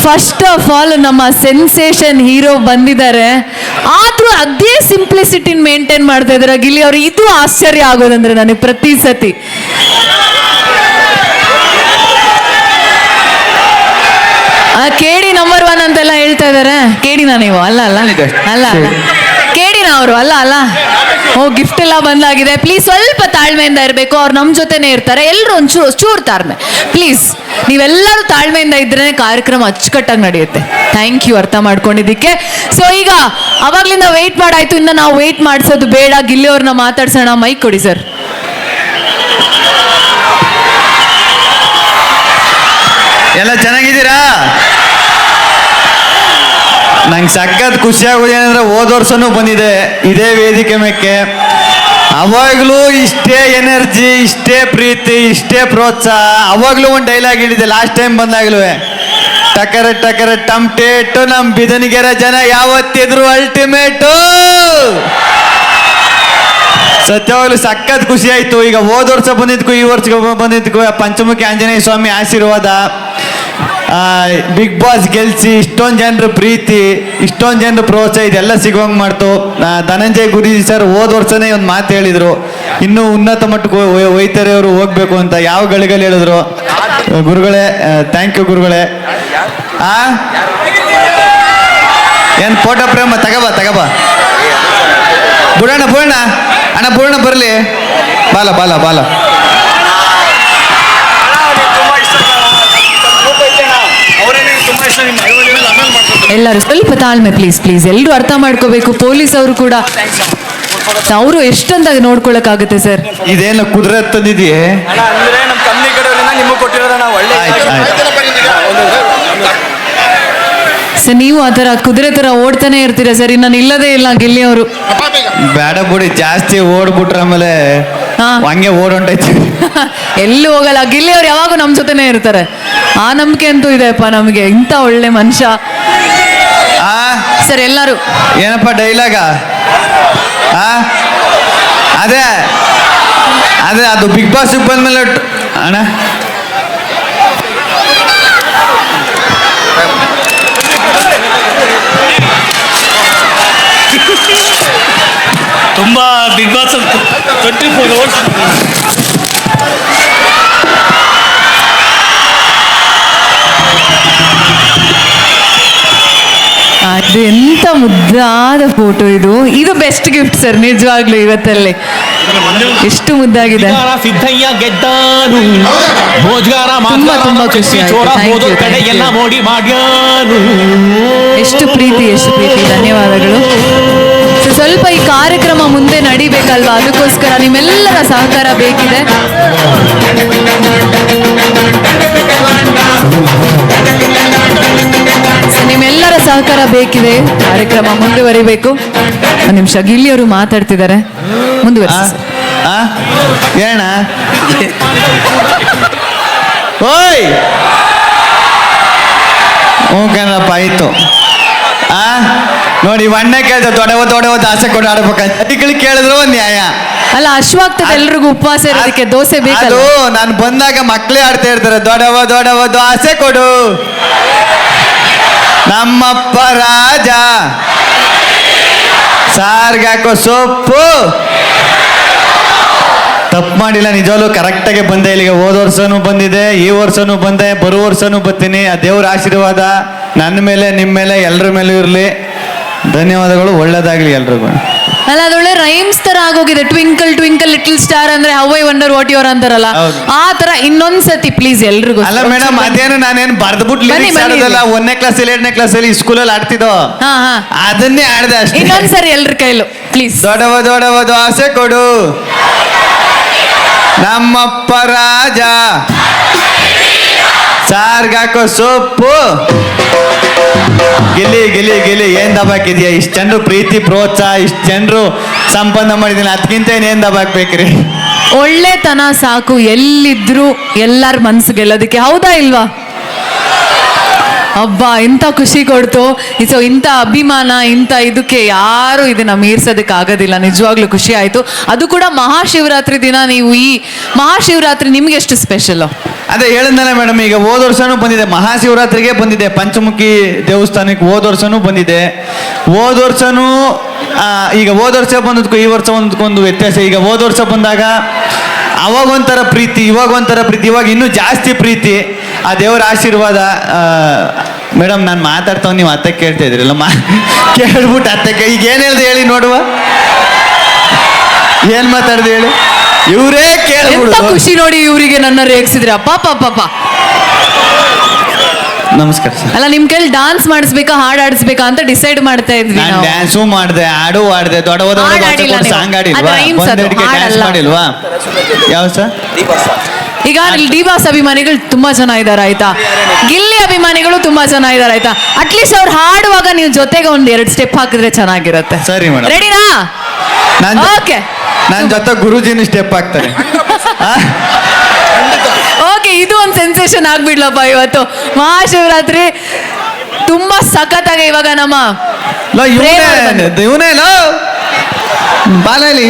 First of all ನಮ್ಮ sensation hero ಬಂದಿದ್ದಾರೆ, ಆದ್ರೂ ಅದೇ ಸಿಂಪ್ಲಿಸಿಟಿನ ಮೇಂಟೈನ್ ಮಾಡ್ತಾ ಇದಾರೆ ಗಿಲ್ಲಿ ಅವರು. ಇದು ಆಶ್ಚರ್ಯ ಆಗೋದಂದ್ರೆ ನನಗೆ ಪ್ರತಿ ಸತಿ. ಕೇಡಿ ನಂಬರ್ 1 ಅಂತೆಲ್ಲ ಹೇಳ್ತಾ ಇದಾರೆ. ಕೇಡಿನ ನೀವು? ಅಲ್ಲ ಅಲ್ಲ ಅಲ್ಲ ಅಲ್ಲ ಕೇಡಿನ ಅವರು? ಅಲ್ಲ ಅಲ್ಲ. ಓ, ಗಿಫ್ಟ್ ಎಲ್ಲ ಬಂದಾಗಿದೆ. ಪ್ಲೀಸ್ ಸ್ವಲ್ಪ ತಾಳ್ಮೆಯಿಂದ ಇರಬೇಕು. ಅವ್ರು ನಮ್ಮ ಜೊತೆನೇ ಇರ್ತಾರೆ. ಎಲ್ಲರೂ ಚೂರು ತಾಳ್ಮೆ ಪ್ಲೀಸ್. ನೀವೆಲ್ಲರೂ ತಾಳ್ಮೆಯಿಂದ ಇದ್ರೆ ಕಾರ್ಯಕ್ರಮ ಅಚ್ಚುಕಟ್ಟಾಗಿ ನಡೆಯುತ್ತೆ. ಥ್ಯಾಂಕ್ ಯು ಅರ್ಥ ಮಾಡ್ಕೊಂಡಿದ್ದಕ್ಕೆ. ಸೊ ಈಗ ಅವಾಗ್ಲಿಂದ ವೆಯ್ಟ್ ಮಾಡಾಯ್ತು, ಇನ್ನು ನಾವು ವೆಯ್ಟ್ ಮಾಡಿಸೋದು ಬೇಡ. ಗಿಲ್ಲಿ ಅವ್ರನ್ನ ಮಾತಾಡ್ಸೋಣ. ಮೈಕ್ ಕೊಡಿ ಸರ್. ಎಲ್ಲ ಚೆನ್ನಾಗಿದ್ದೀರಾ? ನಂಗೆ ಸಖತ್ ಖುಷಿ ಆಗೋದೇನಂದ್ರೆ ಹೋದ ವರ್ಷನೂ ಬಂದಿದೆ ಇದೇ ವೇದಿಕೆ ಮೇಕ್ಕೆ. ಅವಾಗಲೂ ಇಷ್ಟೇ ಎನರ್ಜಿ, ಇಷ್ಟೇ ಪ್ರೀತಿ, ಇಷ್ಟೇ ಪ್ರೋತ್ಸಾಹ. ಅವಾಗಲೂ ಒಂದು ಡೈಲಾಗ್ ಹೇಳಿದೆ ಲಾಸ್ಟ್ ಟೈಮ್ ಬಂದಾಗಲೂ, ಟಕರ ಟಕರ ಟಮ್ಟೇಟು ನಮ್ಮ ಬಿದನಿಗೆರ ಜನ ಯಾವತ್ತಿದ್ರು ಅಲ್ಟಿಮೇಟು. ಸತ್ಯವಾಗ್ಲೂ ಸಖತ್ ಖುಷಿ ಆಯ್ತು. ಈಗ ಹೋದ ವರ್ಷ ಬಂದಿದ್ಕು ಈ ವರ್ಷ ಬಂದಿದ್ಕು ಪಂಚಮುಖಿ ಆಂಜನೇಯ ಸ್ವಾಮಿ ಆಶೀರ್ವಾದ, ಬಿಗ್ ಬಾಸ್ ಗೆಲ್ಸಿ, ಇಷ್ಟೊಂದು ಜನರು ಪ್ರೀತಿ, ಇಷ್ಟೊಂದು ಜನರು ಪ್ರೋತ್ಸಾಹ, ಇದೆಲ್ಲ ಸಿಗುವಂಗೆ ಮಾಡ್ತು. ಧನಂಜಯ್ ಗುರೂಜಿ ಸರ್ ಹೋದ ವರ್ಷನೇ ಒಂದು ಮಾತು ಹೇಳಿದ್ರು, ಇನ್ನೂ ಉನ್ನತ ಮಟ್ಟಕ್ಕೆ ಒಯ್ತಾರೆ ಅವರು ಹೋಗ್ಬೇಕು ಅಂತ. ಯಾವ ಗಳಿಗೆಲ್ಲಿ ಹೇಳಿದ್ರು ಗುರುಗಳೇ? ಥ್ಯಾಂಕ್ ಯು ಗುರುಗಳೇ. ಏನು ಫೋಟೋ ಪ್ರೇಮ ತಗಬಾ ಬುಡಣ್ಣ ಅಣ್ಣ ಬುಡಣ್ಣ ಬರಲಿ. ಬಾಲ ಎಲ್ಲರೂ ಸ್ವಲ್ಪ ತಾಳ್ಮೆ ಪ್ಲೀಸ್. ಎಲ್ಲರೂ ಅರ್ಥ ಮಾಡ್ಕೋಬೇಕು. ಪೊಲೀಸ್ ಅವರು ಕೂಡ ಅವರು ಎಷ್ಟೊಂದಾಗ ನೋಡ್ಕೊಳಕ್ಕಾಗುತ್ತೆ ಸರ್. ಇದೇನು ಕುದುರೆ ತಂದಿದೆಯೇ? ಸರ್ ನೀವು ಆ ಥರ ಕುದುರೆ ಥರ ಓಡ್ತಾನೆ ಇರ್ತೀರಾ ಸರ್. ನಾನು ಇಲ್ಲದೇ ಇಲ್ಲ ಗಿಲ್ಲಿ ಅವರು. ಬೇಡ ಬಿಡಿ, ಜಾಸ್ತಿ ಓಡ್ಬಿಟ್ರೆ ಆಮೇಲೆ ಹಂಗೆ ಓಡೊಂಟೈತಿ. ಎಲ್ಲೂ ಹೋಗಲ್ಲ. ಗಿಲ್ಲಿ ಅವ್ರು ಯಾವಾಗೂ ನಮ್ಮ ಜೊತೆನೇ ಇರ್ತಾರೆ. ಆ ನಂಬಿಕೆ ಅಂತೂ ಇದೆಯಪ್ಪ ನಮಗೆ. ಇಂಥ ಒಳ್ಳೆ ಮನುಷ್ಯ ಸರ್. ಎಲ್ಲರೂ ಏನಪ್ಪ ಡೈಲಾಗ? ಅದೇ ಅದು ಬಿಗ್ ಬಾಸ್ ಬಂದ್ಮೇಲೆ ಅಣ್ಣ ತುಂಬ ಬಿಗ್ ಬಾಸ್ 24 hours ಅದು ಎಂತ ಮುದ್ದಾದ ಫೋಟೋ. ಇದು ಬೆಸ್ಟ್ ಗಿಫ್ಟ್ ಸರ್ ನಿಜವಾಗ್ಲೂ. ಇವತ್ತಲ್ಲಿ ಎಷ್ಟು ಮುದ್ದಾಗಿದೆ. ಸಿದ್ದಯ್ಯ ಗೆದ್ದಾನು, ತುಂಬಾ ಖುಷಿ ಆಯ್ತು. ಎಷ್ಟು ಪ್ರೀತಿ. ಧನ್ಯವಾದಗಳು. ಸ್ವಲ್ಪ ಈ ಕಾರ್ಯಕ್ರಮ ಮುಂದೆ ನಡಿಬೇಕಲ್ವಾ, ಅದಕ್ಕೋಸ್ಕರ ನಿಮ್ಮೆಲ್ಲರ ಸಹಕಾರ ಬೇಕಿದೆ. ನಿಮ್ಮೆಲ್ಲರ ಸಹಕಾರ ಬೇಕಿದೆ. ಕಾರ್ಯಕ್ರಮ ಮುಂದುವರಿಬೇಕು. ಒಂದು ನಿಮಿಷ, ಗಿಲ್ಲಿ ಅವರು ಮಾತಾಡ್ತಿದ್ದಾರೆ, ಮುಂದುವರಿಸಿ. ಏನ ಓಯ್ ಕಣಪ್ಪ ಆಯ್ತು. ನೋಡಿ ಒಣ್ಣೆ ಕೇಳ್ತ ದೊಡ್ಡವ ಆಸೆ ಕೊಡು ಆಡ್ಬೇಕಂತ ಅದಕ್ಕೆ ಕೇಳಿದ್ರು ಒಂದು ನ್ಯಾಯ ಅಲ್ಲ. ಅಶ್ವಾಗ್ತದೆ ಎಲ್ರಿಗೂ ಉಪವಾಸ ಇರೋದಕ್ಕೆ ದೋಸೆ ಬೇಕು. ನಾನು ಬಂದಾಗ ಮಕ್ಕಳೇ ಆಡ್ತಾ ಇರ್ತಾರೆ, ದೊಡ್ಡವ ಆಸೆ ಕೊಡು ನಮ್ಮಪ್ಪ ರಾಜ, ಸಾರ್ಗಾಕೋ ಸೊಪ್ಪು. ತಪ್ಪು ಮಾಡಿಲ್ಲ, ನಿಜವಾಗ್ಲೂ ಕರೆಕ್ಟಾಗಿ ಬಂದೆ ಇಲ್ಲಿಗೆ. ಹೋದ ವರ್ಷನೂ ಬಂದಿದೆ, ಈ ವರ್ಷನೂ ಬಂದೆ, ಬರೋ ವರ್ಷನೂ ಬರ್ತೀನಿ. ಆ ದೇವ್ರ ಆಶೀರ್ವಾದ ನನ್ನ ಮೇಲೆ, ನಿಮ್ಮ ಮೇಲೆ, ಎಲ್ಲರ ಮೇಲೂ ಇರಲಿ. ಧನ್ಯವಾದಗಳು. ಒಳ್ಳೇದಾಗ್ಲಿ ಎಲ್ರಿಗೂ. ಅಲ್ಲ, ಅದೊಳ್ಳೆ ರೈಮ್ಸ್ ತರ ಆಗೋಗಿದೆ. ಟ್ವಿಂಕಲ್ ಟ್ವಿಂಕಲ್ ಲಿಟಲ್ ಸ್ಟಾರ್ ಅಂದ್ರೆ how I wonder what your ಅಂತಾರಲ್ಲ, ಆ ತರ ಇನ್ನೊಂದ್ಸತಿ ಪ್ಲೀಸ್ ಎಲ್ರಿಗೂ. ಅಲ್ಲ ಮೇಡಮ್, ಅದೇನು ನಾನೇನು ಬರ್ದ್ಬಿಟ್ಟು 1ನೇ ಕ್ಲಾಸ್ 2ನೇ ಕ್ಲಾಸಲ್ಲಿ ಸ್ಕೂಲಲ್ಲಿ ಆಡ್ತಿದ್ದೋ, ಅದನ್ನೇ ಆಡ್ದೆ ಅಷ್ಟೇ. ಇನ್ನೊಂದ್ಸರಿ ಎಲ್ರ ಕೈಲು ಪ್ಲೀಸ್. ದೊಡ್ಡವ ಆಸೆ ಕೊಡು ನಮ್ಮಪ್ಪ ರಾಜ, ಸಾರ್ಗಾಕೋ ಸೊಪ್ಪು. ಗಿಲಿ ಏನ್ ದಬಾಕಿದ್ಯಾ? ಇಷ್ಟು ಜನರು ಪ್ರೀತಿ ಪ್ರೋತ್ಸಾಹ, ಇಷ್ಟು ಜನರು ಸಂಪನ್ನ ಮಾಡಿದ್ದೀನಿ, ಅದಕ್ಕಿಂತ ಏನ್ ದಬಾಕ್ಬೇಕ್ರಿ? ಒಳ್ಳೆತನ ಸಾಕು. ಎಲ್ಲಿದ್ರು ಎಲ್ಲಾರ ಮನ್ಸು ಗೆಲ್ಲೋದಕ್ಕೆ. ಹೌದಾ ಇಲ್ವಾ? ಅಬ್ಬಾ ಇಂಥ ಖುಷಿ ಕೊಡ್ತು. ಸೊ ಇಂಥ ಅಭಿಮಾನ ಇಂಥ ಇದಕ್ಕೆ ಯಾರು ಇದನ್ನ ಮೀರ್ಸೋದಕ್ಕೆ ಆಗೋದಿಲ್ಲ. ನಿಜವಾಗ್ಲೂ ಖುಷಿ ಆಯ್ತು. ಅದು ಕೂಡ ಮಹಾಶಿವರಾತ್ರಿ ದಿನ. ನೀವು ಈ ಮಹಾಶಿವರಾತ್ರಿ ನಿಮ್ಗೆ ಎಷ್ಟು ಸ್ಪೆಷಲ್? ಅದೇ ಹೇಳಿದ್ನಲ್ಲ ಮೇಡಮ್, ಈಗ ಹೋದ ವರ್ಷನೂ ಬಂದಿದೆ, ಮಹಾಶಿವರಾತ್ರಿಗೆ ಬಂದಿದೆ, ಪಂಚಮುಖಿ ದೇವಸ್ಥಾನಕ್ಕೆ ಹೋದ ವರ್ಷನೂ ಬಂದಿದೆ. ಹೋದ ವರ್ಷನೂ ಈಗ ಹೋದ ವರ್ಷ ಬಂದದಕ್ಕೂ ಈ ವರ್ಷ ಒಂದಕ್ಕೊಂದು ವ್ಯತ್ಯಾಸ. ಈಗ ಹೋದ ವರ್ಷ ಬಂದಾಗ ಅವಾಗ ಒಂಥರ ಪ್ರೀತಿ, ಇವಾಗ ಒಂಥರ ಪ್ರೀತಿ, ಇವಾಗ ಇನ್ನೂ ಜಾಸ್ತಿ ಪ್ರೀತಿ. ಆ ದೇವರ ಆಶೀರ್ವಾದ. ಮೇಡಮ್ ನಾನು ಮಾತಾಡ್ತಾವ, ನೀವು ಅತ್ತೆ ಕೇಳ್ತಾ ಇದ್ರಲ್ಲ, ಕೇಳ್ಬಿಟ್ಟು ಅತ್ತೆ ಈಗ ಏನು ಹೇಳ್ದೆ ಹೇಳಿ ನೋಡುವ, ಏನ್ ಮಾತಾಡ್ದೆ ಹೇಳಿ, ಇವರೇ ಎಂತ ಕೇಳ್ಬಿಡು. ಖುಷಿ ನೋಡಿ ಇವರಿಗೆ ನನ್ನ ರೇಗಿಸಿದ್ರೆ. ಅಪ್ಪ ಪಾಪ. ನಮಸ್ಕಾರ ಸರ್. ಅಲ್ಲ ನಿಮ್ ಕೈಲಿ ಡಾನ್ಸ್ ಮಾಡಿಸ್ಬೇಕಾ ಹಾಡ್ ಆಡಿಸ್ಬೇಕಾ ಅಂತ ಡಿಸೈಡ್ ಮಾಡ್ತಾ ಇದ್ವಿ ನಾನು ನಾವು. ಡ್ಯಾನ್ಸು ಮಾಡಿದೆ, ಹಾಡು ಆಡಿದೆ, ಹಾಡ್ ಆಡಿಲ್ಲ ನೀವು. ಸಾಂಗ್ ಅದು ಆಡಿಲ್ವಾ, rhymes ಅದು, ಡ್ಯಾನ್ಸ್ ಹಾಡಲ್ಲ. ಮಾಡಿಲ್ವಾ? ಯಾವ ಸರ್? ಈಗ ಇಲ್ಲಿ ಡಿ-ಬಾಸ್ ಅಭಿಮಾನಿಗಳು ತುಂಬಾ ಜನ ಇದಾರೆ ಆಯ್ತಾ, ಗಿಲ್ಲಿ ಅಭಿಮಾನಿಗಳು ತುಂಬಾ ಜನ ಇದಾರೆ ಆಯ್ತಾ. ಅಟ್ಲೀಸ್ಟ್ ಅವ್ರು ಹಾಡುವಾಗ ನೀವು ಜೊತೆಗೆ ಒಂದ್ 2 ಸ್ಟೆಪ್ ಹಾಕಿದ್ರೆ ಚೆನ್ನಾಗಿರುತ್ತೆ. ಸರಿ ಮೇಡಮ್. ರೆಡಿನಾ? ಓಕೆ ನನ್ನ ಜೊತೆ ಗುರುಜಿನ ಸ್ಟೆಪ್ ಹಾಕ್ತಾರೆ. ಓಕೆ, ಇದು ಒಂದು ಸೆನ್ಸೇಷನ್ ಆಗ್ಬಿಡ್ಲಪ್ಪ ಇವತ್ತು. ಮಹಾಶಿವರಾತ್ರಿ ತುಂಬಾ ಸಖತ್ತಾಗಿ ಇವಾಗ ನಮ್ಮ ಇವನೇ ಬಾಲ ಇಲ್ಲಿ